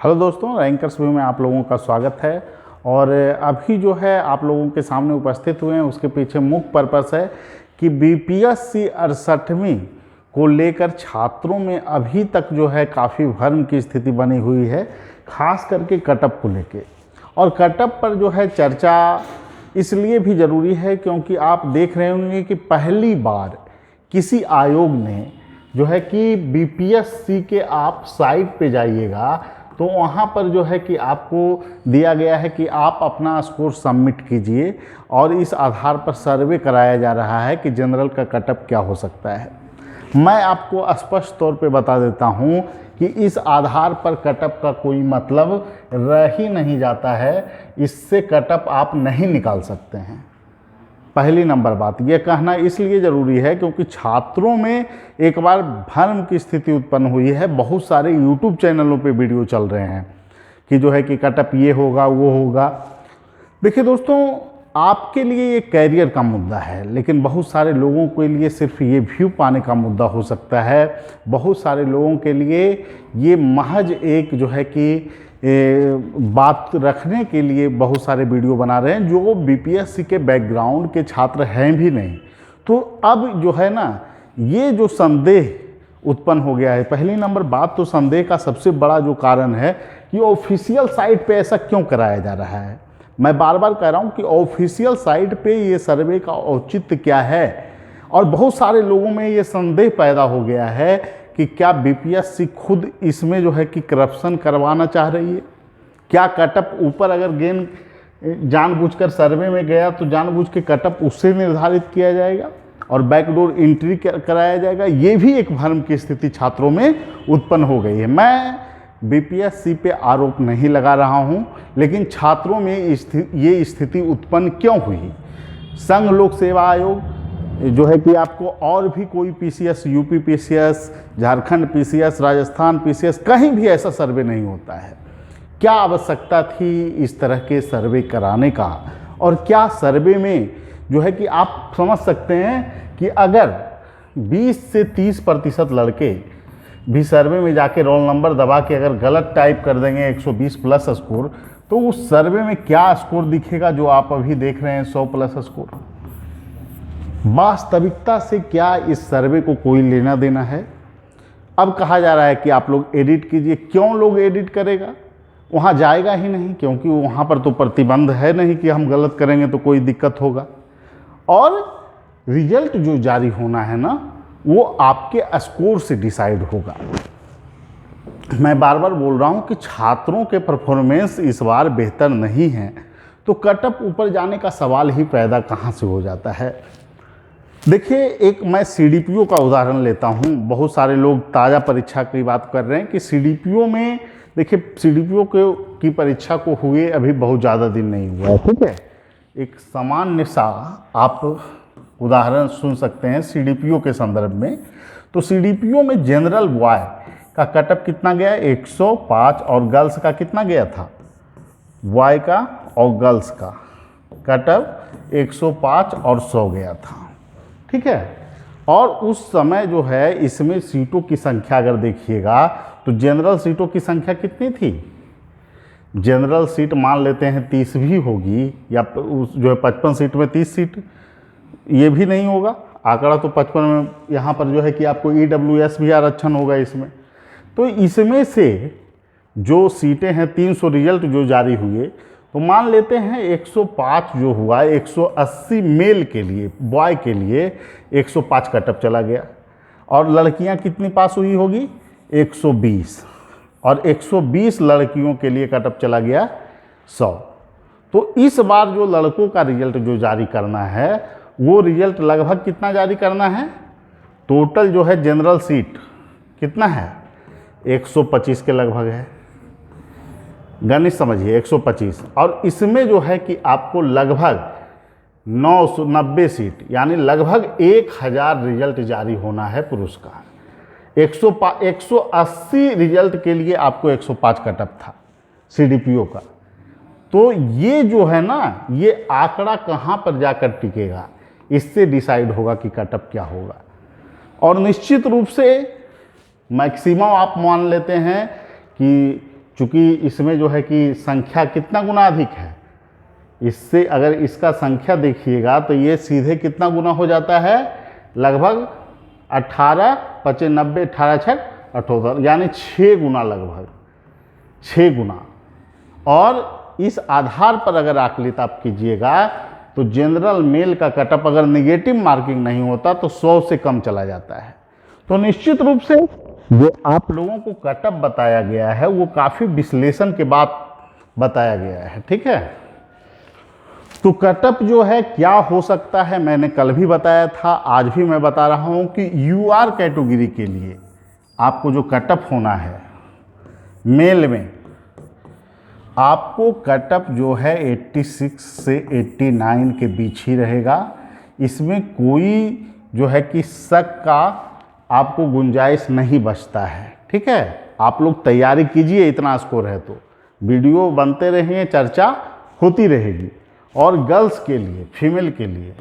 Hello दोस्तों, rankers view में आप लोगों का स्वागत है। और अभी जो है आप लोगों के सामने उपस्थित हुए हैं, उसके पीछे मुख्य पर्पस है कि बीपीएससी 68वीं को लेकर छात्रों में अभी तक जो है काफ़ी भ्रम की स्थिति बनी हुई है, खास करके कटअप को लेके। और कटअप पर जो है चर्चा इसलिए भी ज़रूरी है क्योंकि आप देख रहे होंगे कि पहली बार किसी आयोग ने जो है कि बीपीएससी के आप साइट पे जाइएगा तो वहाँ पर जो है कि आपको दिया गया है कि आप अपना स्कोर सबमिट कीजिए और इस आधार पर सर्वे कराया जा रहा है कि जनरल का कटअप क्या हो सकता है। मैं आपको स्पष्ट तौर पे बता देता हूँ कि इस आधार पर कटअप का कोई मतलब रह ही नहीं जाता है, इससे कटअप आप नहीं निकाल सकते हैं। पहली नंबर बात यह कहना इसलिए ज़रूरी है क्योंकि छात्रों में एक बार भ्रम की स्थिति उत्पन्न हुई है। बहुत सारे यूट्यूब चैनलों पे वीडियो चल रहे हैं कि जो है कि कटअप ये होगा वो होगा। देखिए दोस्तों, आपके लिए ये कैरियर का मुद्दा है, लेकिन बहुत सारे लोगों के लिए सिर्फ ये व्यू पाने का मुद्दा हो सकता है। बहुत सारे लोगों के लिए ये महज एक जो है कि बात रखने के लिए बहुत सारे वीडियो बना रहे हैं जो बीपीएससी के बैकग्राउंड के छात्र हैं भी नहीं। तो अब जो है ना, ये जो संदेह उत्पन्न हो गया है, पहली नंबर बात तो संदेह का सबसे बड़ा जो कारण है कि ऑफिशियल साइट पे ऐसा क्यों कराया जा रहा है। मैं बार बार कह रहा हूँ कि ऑफिशियल साइट पे ये सर्वे का औचित्य क्या है। और बहुत सारे लोगों में ये संदेह पैदा हो गया है कि क्या बीपीएससी खुद इसमें जो है कि करप्शन करवाना चाह रही है। क्या कटअप ऊपर अगर गेन जानबूझकर सर्वे में गया तो जानबूझ के कटअप उससे निर्धारित किया जाएगा और बैकडोर एंट्री कराया जाएगा। ये भी एक भ्रम की स्थिति छात्रों में उत्पन्न हो गई है। मैं बीपीएससी पे आरोप नहीं लगा रहा हूँ, लेकिन छात्रों में ये स्थिति उत्पन्न क्यों हुई। संघ लोक सेवा आयोग जो है कि आपको और भी कोई PCS, UP PCS, Jharkhand PCS, Rajasthan PCS, कहीं भी ऐसा सर्वे नहीं होता है। क्या आवश्यकता थी इस तरह के सर्वे कराने का। और क्या सर्वे में जो है कि आप समझ सकते हैं कि अगर 20 से 30% लड़के भी सर्वे में जाके रोल नंबर दबा के अगर गलत टाइप कर देंगे 120 प्लस स्कोर, तो उस सर्वे में क्या स्कोर दिखेगा जो आप अभी देख रहे हैं 100 प्लस स्कोर। वास्तविकता से क्या इस सर्वे को कोई लेना देना है। अब कहा जा रहा है कि आप लोग एडिट कीजिए। क्यों लोग एडिट करेगा, वहाँ जाएगा ही नहीं, क्योंकि वहाँ पर तो प्रतिबंध है नहीं कि हम गलत करेंगे तो कोई दिक्कत होगा। और रिजल्ट जो जारी होना है ना, वो आपके स्कोर से डिसाइड होगा। मैं बार बार बोल रहा हूँ कि छात्रों के परफॉर्मेंस इस बार बेहतर नहीं है, तो कटअप ऊपर जाने का सवाल ही पैदा कहाँ से हो जाता है। देखिए, एक मैं सीडीपीओ का उदाहरण लेता हूँ। बहुत सारे लोग ताज़ा परीक्षा की बात कर रहे हैं कि सीडीपीओ में, देखिए सीडीपीओ की परीक्षा को हुए अभी बहुत ज़्यादा दिन नहीं हुआ है, ठीक है। एक सामान्य सा आप उदाहरण सुन सकते हैं सीडीपीओ के संदर्भ में। तो सीडीपीओ में जनरल बॉय का कटअप कितना गया, 105, और गर्ल्स का कितना गया था, बॉय का और गर्ल्स का कटअप 105 और 100 गया था, ठीक है। और उस समय जो है इसमें सीटों की संख्या अगर देखिएगा तो जनरल सीटों की संख्या कितनी थी। जनरल सीट मान लेते हैं 30 भी होगी, या उस जो है 55 सीट में 30 सीट, ये भी नहीं होगा आंकड़ा तो 55 में। यहाँ पर जो है कि आपको ईडब्ल्यूएस भी आरक्षण होगा इसमें। तो इसमें से जो सीटें हैं 300 रिजल्ट जो जारी हुए, तो मान लेते हैं 105 जो हुआ, 180 मेल के लिए, बॉय के लिए 105 कटअप चला गया। और लड़कियां कितनी पास हुई होगी, 120, और 120 लड़कियों के लिए कटअप चला गया 100। तो इस बार जो लड़कों का रिजल्ट जो जारी करना है, वो रिजल्ट लगभग कितना जारी करना है। टोटल जो है जनरल सीट कितना है, 125 के लगभग है। गणित समझिए, 125, और इसमें जो है कि आपको लगभग 990 सीट, यानी लगभग 1000 रिजल्ट जारी होना है पुरुष का। 180 रिजल्ट के लिए आपको 105 कटअप था सीडीपीओ का। तो ये जो है ना, ये आंकड़ा कहाँ पर जाकर टिकेगा, इससे डिसाइड होगा कि कटअप क्या होगा। और निश्चित रूप से मैक्सिमम आप मान लेते हैं कि चूँकि इसमें जो है कि संख्या कितना गुना अधिक है, इससे अगर इसका संख्या देखिएगा तो ये सीधे कितना गुना हो जाता है, लगभग 18 25 90 18 6 78, यानी 6 गुना, लगभग 6 गुना। और इस आधार पर अगर आकलित आप कीजिएगा तो जनरल मेल का कटअप अगर नेगेटिव मार्किंग नहीं होता तो 100 से कम चला जाता है। तो निश्चित रूप से जो आप लोगों को कटअप बताया गया है वो काफ़ी विश्लेषण के बाद बताया गया है, ठीक है। तो कटअप जो है क्या हो सकता है, मैंने कल भी बताया था, आज भी मैं बता रहा हूं कि यूआर कैटेगरी के लिए आपको जो कटअप होना है मेल में, आपको कटअप जो है 86 से 89 के बीच ही रहेगा। इसमें कोई जो है कि शक का आपको गुंजाइश नहीं बचता है, ठीक है। आप लोग तैयारी कीजिए, इतना स्कोर है तो वीडियो बनते रहेंगे, चर्चा होती रहेगी। और गर्ल्स के लिए, फीमेल के लिए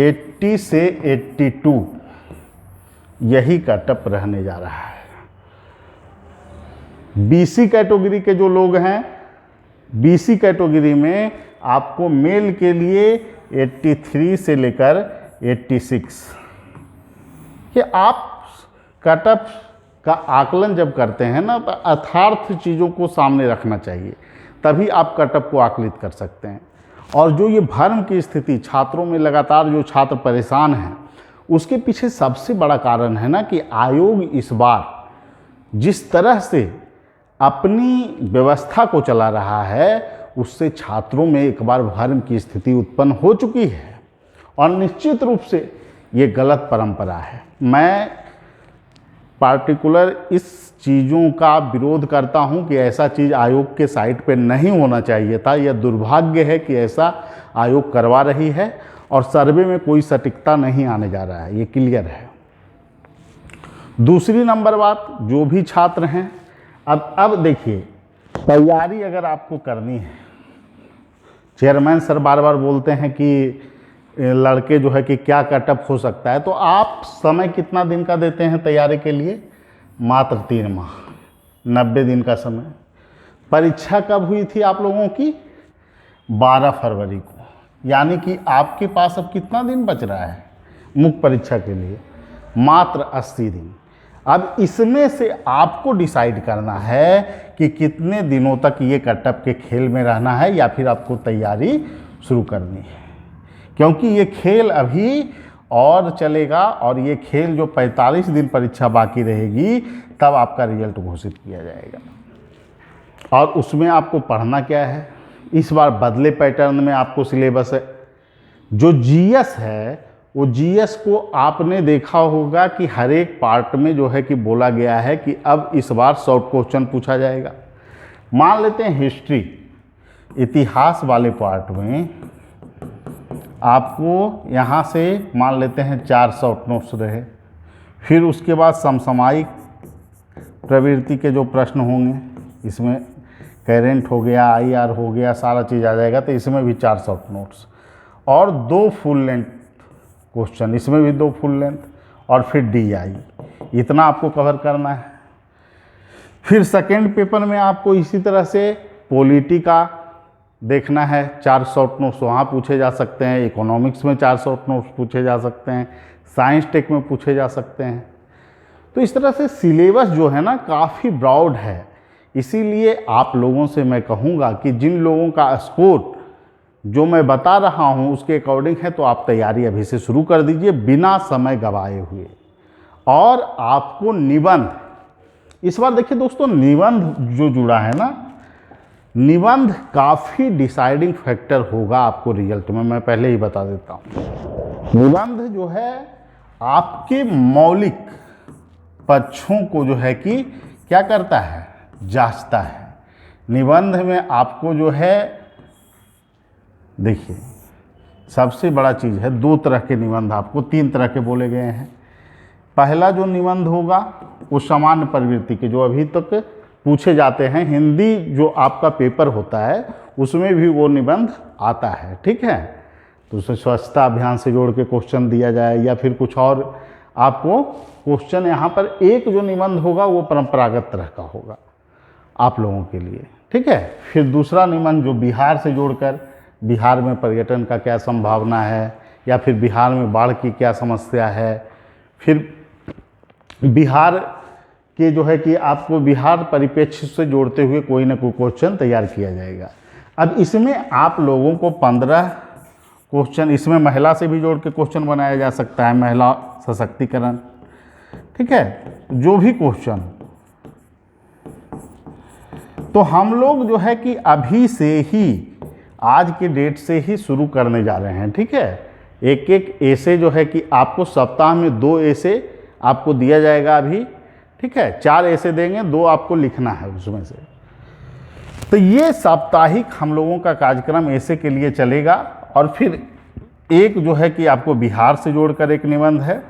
80 से 82 यही कटअप रहने जा रहा है। बीसी कैटेगरी के जो लोग हैं, बीसी कैटेगरी में आपको मेल के लिए 83 से लेकर 86, कि आप कटअप का आकलन जब करते हैं ना तो यथार्थ चीज़ों को सामने रखना चाहिए, तभी आप कटअप को आकलित कर सकते हैं। और जो ये भ्रम की स्थिति छात्रों में लगातार जो छात्र परेशान हैं, उसके पीछे सबसे बड़ा कारण है ना कि आयोग इस बार जिस तरह से अपनी व्यवस्था को चला रहा है उससे छात्रों में एक बार भ्रम की स्थिति उत्पन्न हो चुकी है, और निश्चित रूप से ये गलत परंपरा है। मैं पार्टिकुलर इस चीज़ों का विरोध करता हूं कि ऐसा चीज़ आयोग के साइट पे नहीं होना चाहिए था। यह दुर्भाग्य है कि ऐसा आयोग करवा रही है, और सर्वे में कोई सटीकता नहीं आने जा रहा है, ये क्लियर है। दूसरी नंबर बात, जो भी छात्र हैं, अब देखिए, तैयारी अगर आपको करनी है, चेयरमैन सर बार बार बोलते हैं कि लड़के जो है कि क्या कटअप हो सकता है, तो आप समय कितना दिन का देते हैं तैयारी के लिए? मात्र 3 माह, 90 दिन का समय। परीक्षा कब हुई थी आप लोगों की? 12 फरवरी को, यानी कि आपके पास अब कितना दिन बच रहा है मुख्य परीक्षा के लिए? मात्र 80 दिन। अब इसमें से आपको डिसाइड करना है कि कितने दिनों तक ये कटअप के खेल में रहना है या फिर आपको तैयारी शुरू करनी है, क्योंकि ये खेल अभी और चलेगा, और ये खेल जो 45 दिन परीक्षा बाकी रहेगी तब आपका रिजल्ट घोषित किया जाएगा। और उसमें आपको पढ़ना क्या है? इस बार बदले पैटर्न में आपको सिलेबस है। जो जीएस है वो जीएस को आपने देखा होगा कि हर एक पार्ट में जो है कि बोला गया है कि अब इस बार शॉर्ट क्वेश्चन पूछा जाएगा। मान लेते हैं हिस्ट्री, इतिहास वाले पार्ट में आपको यहाँ से मान लेते हैं 4 शॉर्ट नोट्स रहे, फिर उसके बाद समसामयिक प्रवृत्ति के जो प्रश्न होंगे, इसमें करेंट हो गया, आईआर हो गया, सारा चीज़ आ जाएगा, तो इसमें भी 4 शॉर्ट नोट्स, और 2 फुल लेंथ क्वेश्चन, इसमें भी 2 फुल लेंथ, और फिर डीआई। इतना आपको कवर करना है। फिर सेकेंड पेपर में आपको इसी तरह से पॉलिटी का देखना है, 4 शॉर्ट नोट्स वहाँ पूछे जा सकते हैं, इकोनॉमिक्स में 4 शॉर्ट नोट्स पूछे जा सकते हैं, साइंस टेक में पूछे जा सकते हैं। तो इस तरह से सिलेबस जो है ना काफ़ी ब्रॉड है। इसीलिए आप लोगों से मैं कहूँगा कि जिन लोगों का स्कोर जो मैं बता रहा हूँ उसके अकॉर्डिंग है तो आप तैयारी अभी से शुरू कर दीजिए बिना समय गंवाए हुए। और आपको निबंध, इस बार देखिए दोस्तों, निबंध जो जुड़ा है ना, निबंध काफ़ी डिसाइडिंग फैक्टर होगा आपको रिजल्ट में, मैं पहले ही बता देता हूँ। निबंध जो है आपके मौलिक पक्षों को जो है कि क्या करता है, जांचता है। निबंध में आपको जो है, देखिए सबसे बड़ा चीज़ है, 2 तरह के निबंध, आपको 3 तरह के बोले गए हैं। पहला जो निबंध होगा वो सामान्य प्रवृत्ति के जो अभी तक पूछे जाते हैं, हिंदी जो आपका पेपर होता है उसमें भी वो निबंध आता है, ठीक है। तो उसे स्वच्छता अभियान से जोड़ के क्वेश्चन दिया जाए या फिर कुछ और आपको क्वेश्चन। यहाँ पर एक जो निबंध होगा वो परंपरागत तरह का होगा, आप लोगों के लिए। ठीक है, फिर दूसरा निबंध जो बिहार से जोड़कर बिहार में पर्यटन का क्या संभावना है, या फिर बिहार में बाढ़ की क्या समस्या है, फिर बिहार के जो है कि आपको बिहार परिप्रेक्ष्य से जोड़ते हुए कोई ना कोई क्वेश्चन तैयार किया जाएगा। अब इसमें आप लोगों को 15 क्वेश्चन, इसमें महिला से भी जोड़ के क्वेश्चन बनाया जा सकता है, महिला सशक्तिकरण। ठीक है, जो भी क्वेश्चन, तो हम लोग जो है कि अभी से ही, आज के डेट से ही शुरू करने जा रहे हैं। ठीक है, एक एक ऐसे जो है कि आपको सप्ताह में 2 ऐसे आपको दिया जाएगा अभी। ठीक है, 4 ऐसे देंगे, 2 आपको लिखना है उसमें से। तो ये साप्ताहिक हम लोगों का कार्यक्रम ऐसे के लिए चलेगा। और फिर एक जो है कि आपको बिहार से जोड़कर एक निबंध है,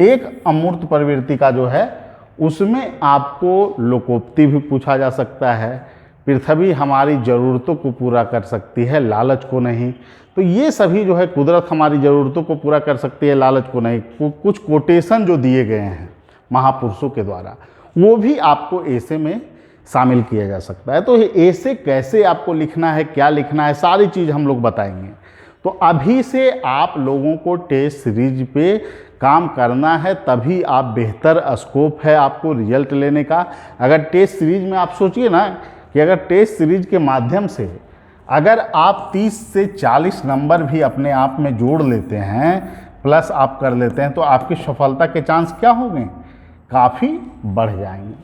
एक अमूर्त प्रवृत्ति का जो है उसमें आपको लोकोक्ति भी पूछा जा सकता है। पृथ्वी हमारी ज़रूरतों को पूरा कर सकती है, लालच को नहीं। तो ये सभी जो है, कुदरत हमारी ज़रूरतों को पूरा कर सकती है, लालच को नहीं। कुछ कोटेशन जो दिए गए हैं महापुरुषों के द्वारा, वो भी आपको ऐसे में शामिल किया जा सकता है। तो ऐसे कैसे आपको लिखना है, क्या लिखना है, सारी चीज़ हम लोग बताएंगे। तो अभी से आप लोगों को टेस्ट सीरीज पे काम करना है, तभी आप बेहतर स्कोप है आपको रिजल्ट लेने का। अगर टेस्ट सीरीज में आप सोचिए ना कि अगर टेस्ट सीरीज के माध्यम से अगर आप 30 से 40 नंबर भी अपने आप में जोड़ लेते हैं, प्लस आप कर लेते हैं, तो आपकी सफलता के चांस क्या होंगे, काफ़ी बढ़ जाएंगे।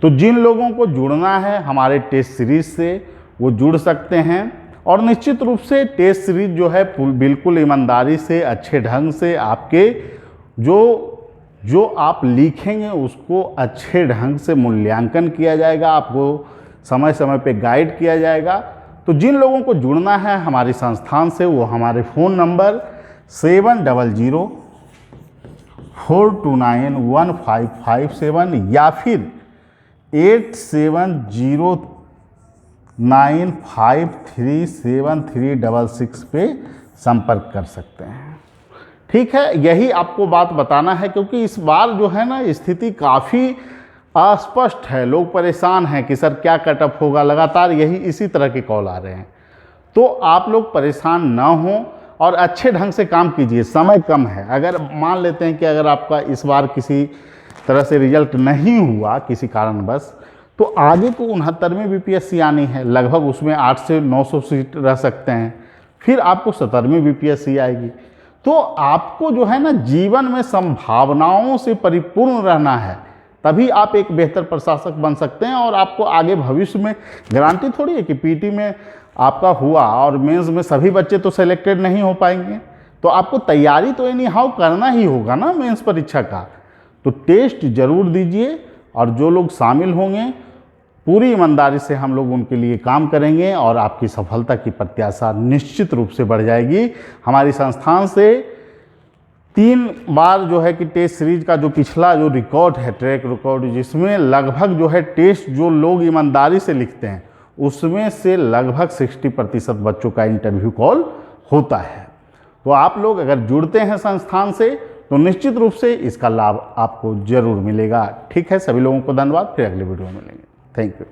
तो जिन लोगों को जुड़ना है हमारे टेस्ट सीरीज से, वो जुड़ सकते हैं। और निश्चित रूप से टेस्ट सीरीज जो है बिल्कुल ईमानदारी से, अच्छे ढंग से आपके जो आप लिखेंगे उसको अच्छे ढंग से मूल्यांकन किया जाएगा, आपको समय समय पे गाइड किया जाएगा। तो जिन लोगों को जुड़ना है हमारी संस्थान से, वो हमारे फ़ोन नंबर 7004291557 या फिर 8709537366 पे संपर्क कर सकते हैं। ठीक है, यही आपको बात बताना है, क्योंकि इस बार जो है ना स्थिति काफ़ी अस्पष्ट है। लोग परेशान हैं कि सर क्या कटअप होगा, लगातार यही इसी तरह के कॉल आ रहे हैं। तो आप लोग परेशान ना हों और अच्छे ढंग से काम कीजिए, समय कम है। अगर मान लेते हैं कि अगर आपका इस बार किसी तरह से रिजल्ट नहीं हुआ किसी कारणवश, तो आगे को 69वीं बीपीएससी आनी है, लगभग उसमें 800 से 900 सीट रह सकते हैं। फिर आपको 70वीं बीपीएससी आएगी। तो आपको जो है ना जीवन में संभावनाओं से परिपूर्ण रहना है, तभी आप एक बेहतर प्रशासक बन सकते हैं। और आपको आगे भविष्य में गारंटी थोड़ी है कि पीटी में आपका हुआ और मेंस में सभी बच्चे तो सेलेक्टेड नहीं हो पाएंगे। तो आपको तैयारी तो एनी हाउ करना ही होगा ना मेंस परीक्षा का। तो टेस्ट जरूर दीजिए, और जो लोग शामिल होंगे पूरी ईमानदारी से हम लोग उनके लिए काम करेंगे, और आपकी सफलता की प्रत्याशा निश्चित रूप से बढ़ जाएगी। हमारी संस्थान से 3 बार जो है कि टेस्ट सीरीज का जो पिछला जो रिकॉर्ड है, ट्रैक रिकॉर्ड, जिसमें लगभग जो है टेस्ट जो लोग ईमानदारी से लिखते हैं उसमें से लगभग 60% बच्चों का इंटरव्यू कॉल होता है। तो आप लोग अगर जुड़ते हैं संस्थान से तो निश्चित रूप से इसका लाभ आपको जरूर मिलेगा। ठीक है, सभी लोगों को धन्यवाद, फिर अगले वीडियो में मिलेंगे। Thank you.